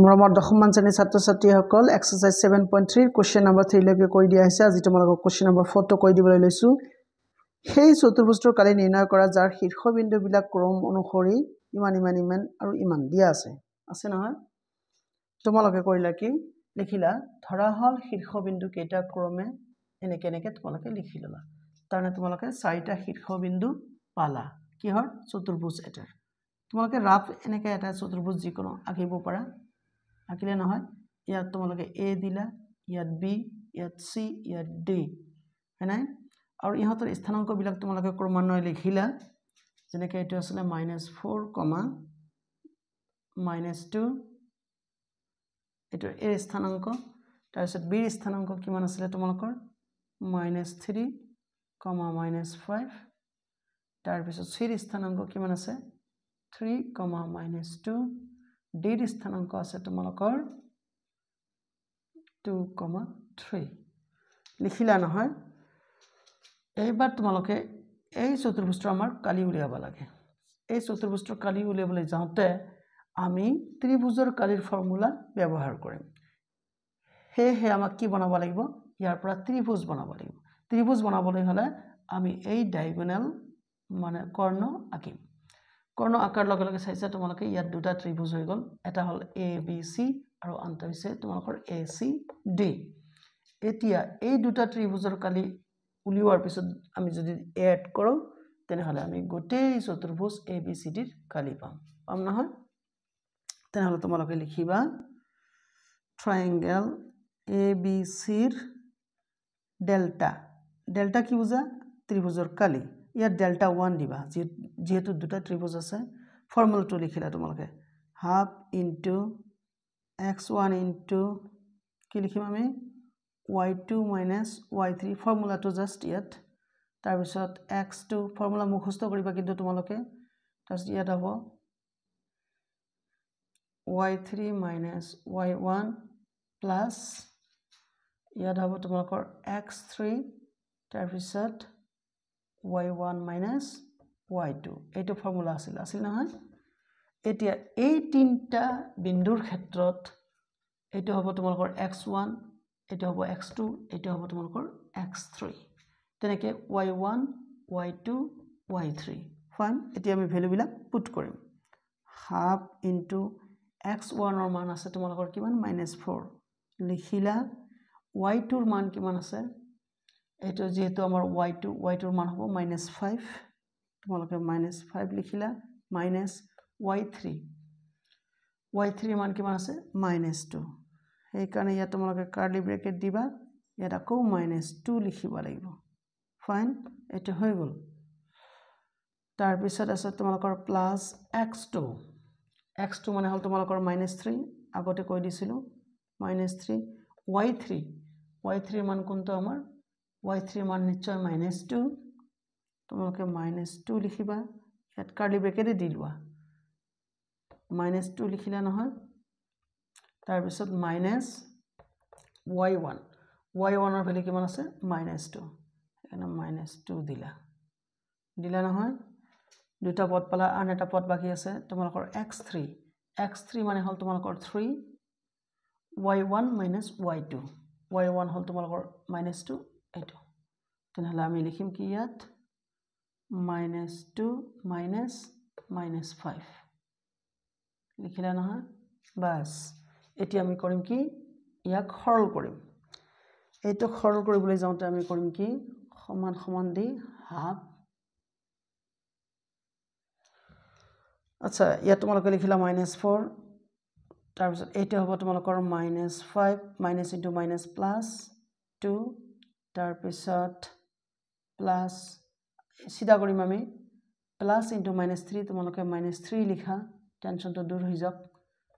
মৰমৰ দশমমান শ্ৰেণীৰ ছাত্ৰ ছাত্ৰীসকল এক্সাৰসাইজ 7.3 কোৱেশ্চন নম্বৰ 3 লৈকে কৈ দিয়া হৈছে আজি তোমালোকক কোৱেশ্চন নম্বৰ 4 টো কৈ দিবলৈ লৈছো সেই চতুৰ্ভুজৰ কালি নিৰ্ণয় কৰা যাৰ শীৰ্ষবিন্দুবিলাক ক্ৰম অনুসৰি ইমান আৰু ইমান দিয়া আছে নহয় তোমালোকে কৰিলা কি লিখিলা ধৰা হল শীৰ্ষবিন্দু কেইটা ক্ৰমে এনেকে তোমালোকে লিখি ললা তাৰনে তোমালোকে চাৰিটা শীৰ্ষবিন্দু পালা কি হয় চতুৰ্ভুজ এটাৰ তোমালোকে ৰাফ এনেকে এটা চতুৰ্ভুজ যিকোনো আঁকিব পাৰা আঁকিলে নহয় ইয়াত তোমালোকে a দিলা ইয়াত b ইয়াত c ইয়াত d হয়নে আৰু ইহঁতৰ স্থানাংক বিলাক তোমালোকে ক্ৰমান্বয়ে লিখিলা যেনেকৈ এটো আছিল -4, -2 এটো a স্থানাংক তাৰপিছত b স্থানাংক কিমান আছিল তোমালোকৰ -3, -5 তাৰপিছত c স্থানাংক কিমান আছে 3, -2 d স্থানাংক আছে তোমালোকৰ 2, 3 লিখিলা নহয় এইবাৰ তোমালোকে এই চতুৰ্ভুজটো আমাৰ কালি উলিয়াব লাগে এই চতুৰ্ভুজটো কালি উলিয়াবলৈ যাওঁতে আমি ত্ৰিভুজৰ কালিৰ ফৰ্মুলা ব্যৱহাৰ কৰিম হে আমাক কি বনাব লাগিব ইয়াৰ পৰা ত্ৰিভুজ বনাব লাগিব ত্ৰিভুজ বনাবলৈ হলে আমি এই ডায়াগোনাল মানে কৰ্ণ আঁকিম কৰ্ণ আকাৰ লগে লগে চাইছা তোমালোকে ইয়াত দুটা ত্ৰিভুজ হৈ গল এটা হল ABC আৰু আনটো হৈছে তোমালোকৰ ACD এতিয়া এই দুটা ত্ৰিভুজৰ কালি উলিওৱাৰ পিছত আমি যদি এড কৰো তেনেহলে আমি গোটেই চতুৰ্ভুজ ABCD ৰ কালি পাম নহয় তেনেহলে তোমালোকে লিখিবা ট্ৰায়াঙ্গেল ABC ৰ ডেল্টা কি বুজা ত্ৰিভুজৰ কালি ইয়াত ডেল্টা 1 দিবা যেহেতু দুটা ত্ৰিভুজ আছে ফৰ্মুলাটো লিখিলা তোমালোকে হাফ ইনটু x1 ইনটু কি লিখিম আমি y2 minus y3 ফৰ্মুলাটো জাস্ট ইয়াত তাৰ পিছত x2 ফৰ্মুলা মুখস্থ কৰিবা কিন্তু তোমালোকে তাৰপিছত ইয়াত হ'ব y3 minus y1 plus ইয়াত হ'ব তোমালোকৰ x3 তাৰ পিছত y1 minus y2 এইটো ফৰ্মুলা আছিল নহয় এতিয়া এই তিনটা বিন্দুৰ ক্ষেত্ৰত এইটো হ'ব তোমালোকৰ x1 এইটো হ'ব x2 এইটো হ'ব তোমালোকৰ x3 তেনেকৈ y1 y2 y3 ফাইন এতিয়া আমি ভ্যালু বিলাক পুট কৰিম হাফ ইনটু x1 ৰ মান আছে তোমালোকৰ কিমান -4 লিখিলা y2 ৰ মান কিমান আছে এইটো যেহেতু আমাৰ y2 ৰ মান হ'ব -5 তোমালোকে -5 লিখিলা মাইনাস y3 ৰ মান কিমান আছে -2 এই কাৰণে ইয়াত তোমালোকে কাৰ্লি ব্ৰেকেট দিবা ইয়াত আকৌ -2 লিখিব লাগিব ফাইন এটো হৈ গল তাৰ পিছত আছে তোমালোকৰ প্লাস x2 মানে হল তোমালোকৰ -3 আগতে কৈ দিছিলো -3 y3 মান কোনটো আমাৰ y3 মান নিশ্চয় -2 তোমালোকে -2 লিখিবা ইয়াত কাৰ্লি ব্ৰেকেট দি লোৱা -2 লিখিলা নহয় তাৰ পিছত y1 ৰ ভ্যালু কিমান আছে -2 এখানে -2 দিলা নহয় দুটা পদ পালা আন এটা পদ বাকি আছে তোমালোকৰ x3 মানে হল তোমালোকৰ 3 y1 minus y2 y1 হল তোমালোকৰ -2 এইটো তেনেহলে আমি লিখিম কি ইয়াত -2 minus -5 লিখিলা নহয় বাস এতিয়া আমি কৰিম কি ইয়াক সৰল কৰিম এইটো সৰল কৰিবলৈ যাওঁতে আমি কৰিম কি সমান দি হাফ আচ্ছা ইয়াত তোমালোকে লিখিলা -4 তাৰ পিছত এইটো হ'ব তোমালোকৰ -5 মাইনাস ইনটু মাইনাস প্লাস 2 তাৰ পিছত প্লাস সিধা কৰিম আমি প্লাস ইনটু -3 তোমালোকে -3 লিখা টেনশনটো দূৰ হৈ যাওক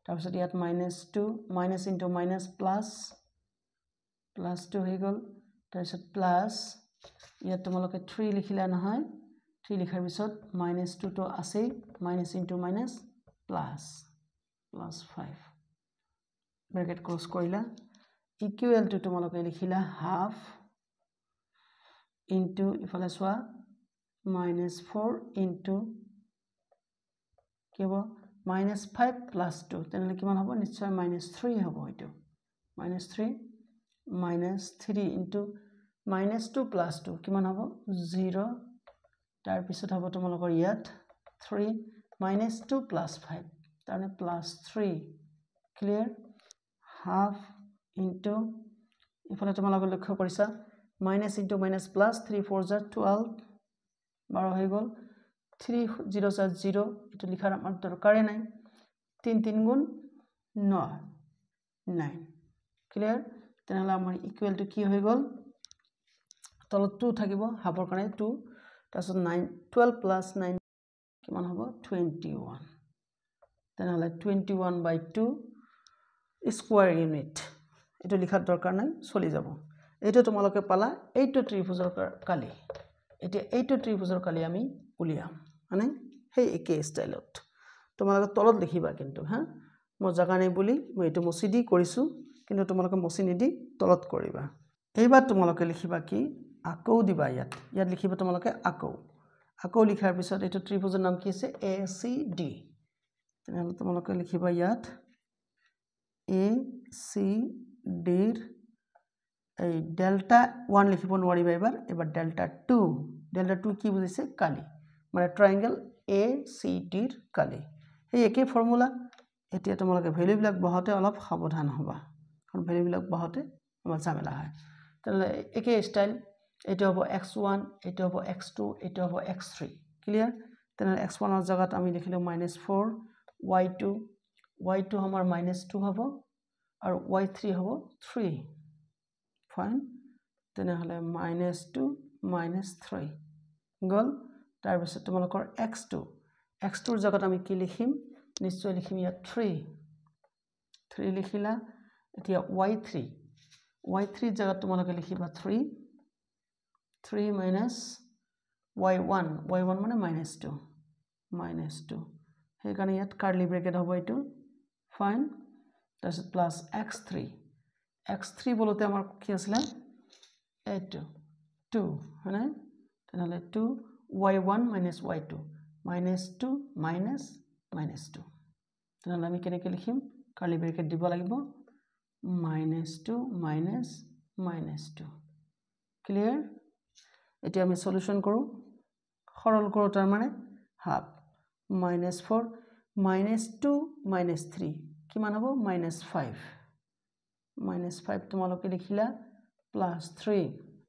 তাৰ পিছত ইয়াত -2 মাইনাস ইনটু মাইনাস প্লাস 2 হৈ গল তাৰ পিছত প্লাস ইয়াত তোমালোকে 3 লিখিলা নহয় 3 লিখাৰ পিছত -2 তো আছে minus into minus plus 5 bracket close কৰিলা ইকুৱেল টু তোমালোকে লিখিলা হাফ ইনটু ইফালে চোৱা -4 ইনটু কি হ'ব -5 plus 2 তেনেহলে কিমান হ'ব নিশ্চয় -3 হ'ব এটো -3 -3 into -2 plus 2 কিমান হ'ব 0 তাৰ পিছত হ'ব তোমালোকৰ ইয়াত 3 -2 plus 5 তাৰনে +3 ক্লিয়াৰ হাফ into ইফালে তোমালোকে লক্ষ্য কৰিছা minus into minus plus 3 4 jar 12 12 হৈ গল 3 0 jar 0 এটো লিখাৰ আমাৰ দৰকাৰে নাই 3 3 গুণ 9 9 ক্লিয়াৰ তেনেহলে আমাৰ ইকুৱেল টু কি হৈ গল তলত 2 থাকিব হাফৰ কাৰণে 2 তাৰছত 9 12 plus 9 কিমান হ'ব 21 তেনেহলে 21/2 স্কয়াৰ ইউনিট এটো লিখাৰ দৰকাৰ নাই চলি যাব এটো তোমালোকে পালা এইটো ত্ৰিভুজৰ কালি এতিয়া এইটো ত্ৰিভুজৰ কালি আমি উলিয়াম মানে সেই একে ষ্টাইলত তোমালোকে তলত লিখিবা কিন্তু হা মই জাগা নাই বুলি মই এটো মচি দি কৰিছো কিন্তু তোমালোকে মচি নিদি তলত কৰিবা এইবাৰ তোমালোকে লিখিবা কি আকৌ দিবা ইয়াত লিখিবা তোমালোকে আকৌ লিখাৰ পিছত এটো ত্ৰিভুজৰ নাম কি আছে ACD তেনেহলে তোমালোকে লিখিবা ইয়াত ACD এই ডেল্টা 1 লিখিব নোৱাৰিবা এবাৰ ডেল্টা 2 কি বুজিছে কালি মানে ট্ৰায়াঙ্গেল ACD ৰ কালি এই একে ফৰ্মুলা এতিয়া তোমালোকে ভ্যালু বিলাক বহাতে অলপ সাবধান হবা কাৰণ ভ্যালু বিলাক বহাতে আমাৰ ঝামেলা হয় তাহলে একে স্টাইল এটা হ'ব x1 এটা হ'ব x2 এটা হ'ব x3 ক্লিয়ার তাহলে x1 এর জায়গাত আমি লিখিলো -4 y2 আমাৰ -2 হ'ব আৰু y3 হ'ব 3 ফাইন তেনেহলে -2 -3 গল তাৰ পিছত তোমালোকৰ x2 ৰ জায়গাত আমি কি লিখিম নিশ্চয় লিখিম ইয়া 3 লিখিলা এতিয়া y3 জায়গাত তোমালোকে লিখিবা 3 minus y1 মানে -2 সেই কাৰণে ইয়াত কাৰ্লি ব্ৰেকেট হ'ব এটো ফাইন তাৰপিছত প্লাস x3 বলতে আমাৰ কি আছিল এইটো 2 হয়নে তেনেহলে 2 y1 minus y2 -2 -2 তেনেহলে আমি কেনেকৈ লিখিম কাৰ্লি ব্ৰেকেট দিব লাগিব -2 -2 ক্লিয়াৰ এতিয়া আমি সলিউশন কৰো সৰল কৰো তাৰ মানে হাফ -4 -2 -3 কিমান হ'ব -5 তোমালোকে লিখিলা +3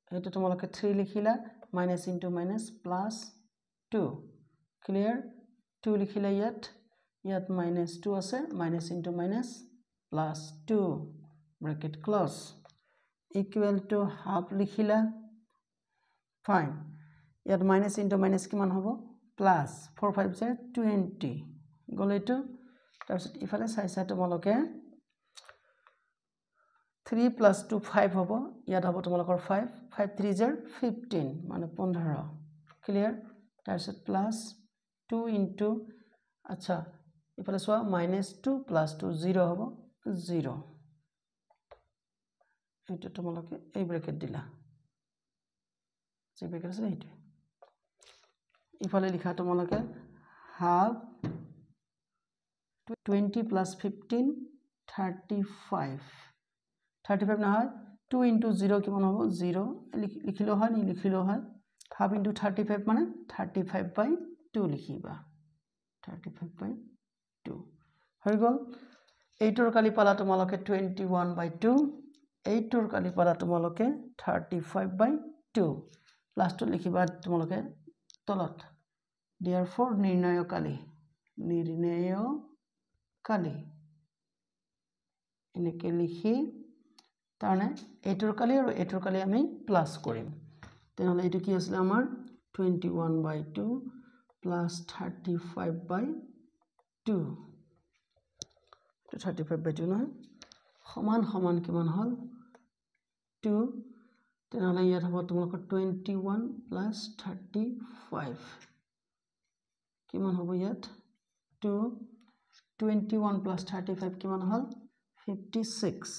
এটা তোমালোকে 3 লিখিলা minus into minus plus 2 clear 2 লিখিলা ইয়াত -2 আছে minus into minus plus 2 bracket close equal to half লিখিলা ফাইন ইয়াত minus into minus কিমান হ'ব plus 4 5 * 20 গলে তো তাৰপিছত ইফালে চাইছা তোমালোকে 3 plus 2 5 হ'ব ইয়াত হ'ব তোমালোকৰ 5 5 3 * 15 মানে 15 ক্লিয়াৰ তাৰপিছত প্লাস 2 into আচ্ছা ইফালে সোয়া -2 plus 2 0 হ'ব 0 এটা তোমালোকে এই ব্র্যাকেট দিলা যে ব্র্যাকেট আছে এইটো ইফালে লিখা তোমালোকে হাফ 20 plus 15 35 না হয় 2 into 0 কিমান হ'ব 0 লিখিলো হয় নি লিখিলো হয় হাফ into 35 মানে 35/2 লিখিবা 35/2 হৈ গল 8 ৰ কালি পালা তোমালোকে 21/2 8 ৰ কালি পালা তোমালোকে 35/2 লাষ্টত লিখিবা তোমালোকে তলত therefore নিৰ্ণয় কালি এনেকে লিখি তাৰনে 8 ৰ কালি আৰু 8 ৰ কালি আমি প্লাস কৰিম তেনেহলে এটো কি আছিল আমাৰ 21/2 plus 35/2 to 35/2 নহয় সমান কিমান হল 2 তেনেহলে ইয়াত হ'ব তোমালোকৰ 21 plus 35 কিমান হ'ব ইয়াত 2 21 plus 35 কিমান হল 56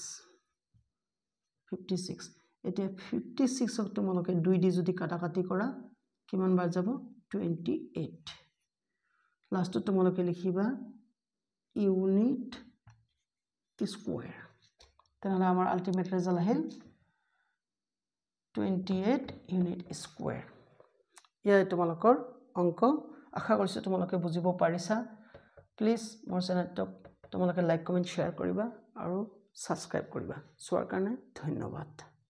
এতিয়া 56 ক তোমালোকে 2 দি যদি কাটাকাটি কৰা কিমান বাৰ যাব 28 লাষ্টত তোমালোকে লিখিবা ইউনিট স্কোয়াৰ তেনেহ'লে আমাৰ আল্টিমেট ৰিজাল্ট আহিল 28 ইউনিট স্কোয়াৰ ইয়াৰ তোমালোকৰ অংক আশা কৰিছোঁ তোমালোকে বুজিব পাৰিছা প্লিজ মোৰ চেনেলটোক তোমালোকে লাইক কমেণ্ট শ্বেয়াৰ কৰিবা আৰু সাবস্ক্ৰাইব কৰিবা চোৱাৰ কাৰণে ধন্যবাদ